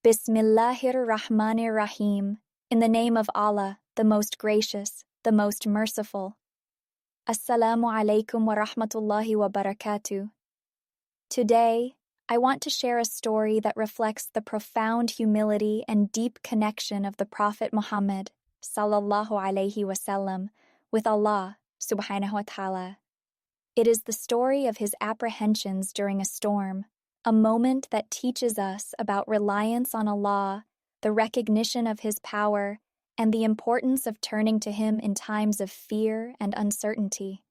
Bismillahir Rahmanir Rahim. In the name of Allah, the most gracious, the most merciful. Assalamu alaikum wa rahmatullahi wa barakatuh. Today, I want to share a story that reflects the profound humility and deep connection of the Prophet Muhammad, Sallallahu, alaihi wasallam, with Allah, subhanahu wa ta'ala. It is the story of his apprehensions during a storm, a moment that teaches us about reliance on Allah, the recognition of His power, and the importance of turning to Him in times of fear and uncertainty.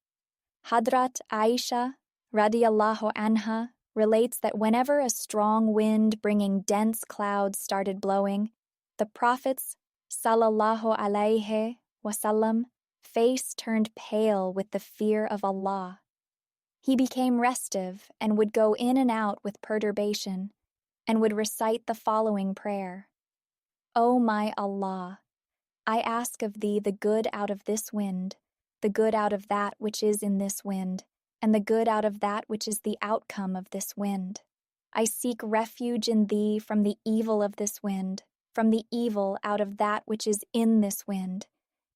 Hadrat Aisha, radiyallahu anha, relates that whenever a strong wind bringing dense clouds started blowing, the Prophet's Sallallahu, alaihi wasallam face turned pale with the fear of Allah. He became restive and would go in and out with perturbation, and would recite the following prayer: O my Allah, I ask of Thee the good out of this wind, the good out of that which is in this wind, and the good out of that which is the outcome of this wind. I seek refuge in Thee from the evil of this wind, from the evil out of that which is in this wind,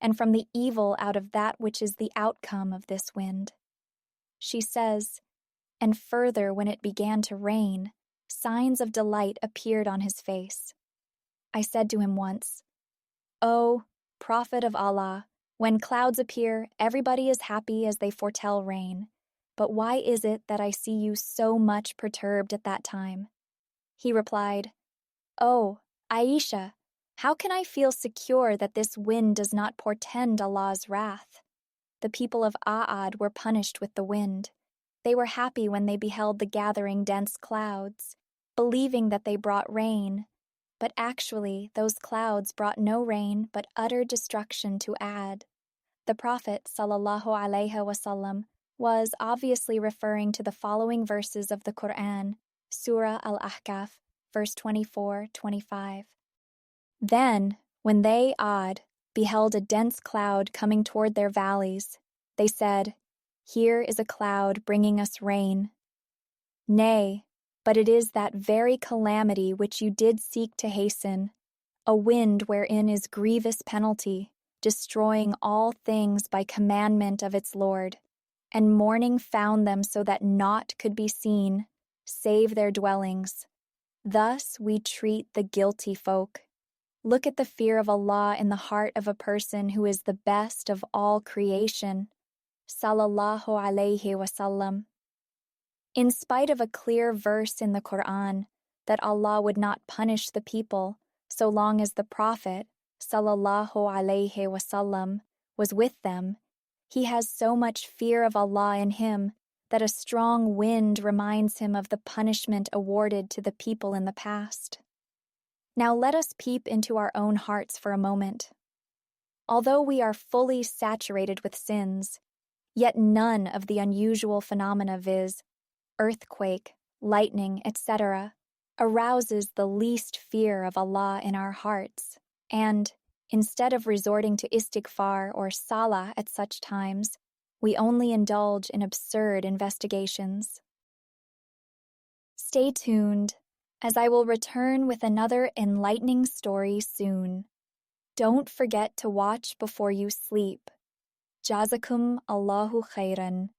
and from the evil out of that which is the outcome of this wind. She says, and further when it began to rain, signs of delight appeared on his face. I said to him once, O Prophet of Allah, when clouds appear, everybody is happy as they foretell rain. But why is it that I see you so much perturbed at that time? He replied, O Aisha, how can I feel secure that this wind does not portend Allah's wrath? The people of A'ad were punished with the wind. They were happy when they beheld the gathering dense clouds, believing that they brought rain. But actually, those clouds brought no rain but utter destruction to Ad. The Prophet, Sallallahu, alaihi wasallam, was obviously referring to the following verses of the Quran, Surah Al-Ahqaf, verse 24-25. Then, when they, Ad, beheld a dense cloud coming toward their valleys, they said, Here is a cloud bringing us rain. Nay, but it is that very calamity which you did seek to hasten, a wind wherein is grievous penalty, destroying all things by commandment of its Lord. And morning found them so that naught could be seen, save their dwellings. Thus we treat the guilty folk. Look at the fear of Allah in the heart of a person who is the best of all creation. Sallallahu, alaihi wasallam. In spite of a clear verse in the Quran that Allah would not punish the people so long as the Prophet, Sallallahu, alaihi wasallam, was with them, he has so much fear of Allah in him that a strong wind reminds him of the punishment awarded to the people in the past. Now let us peep into our own hearts for a moment. Although we are fully saturated with sins, yet none of the unusual phenomena viz. Earthquake, lightning, etc., arouses the least fear of Allah in our hearts, and, instead of resorting to istighfar or salah at such times, we only indulge in absurd investigations. Stay tuned, as I will return with another enlightening story soon. Don't forget to watch before you sleep. Jazakum Allahu khairan.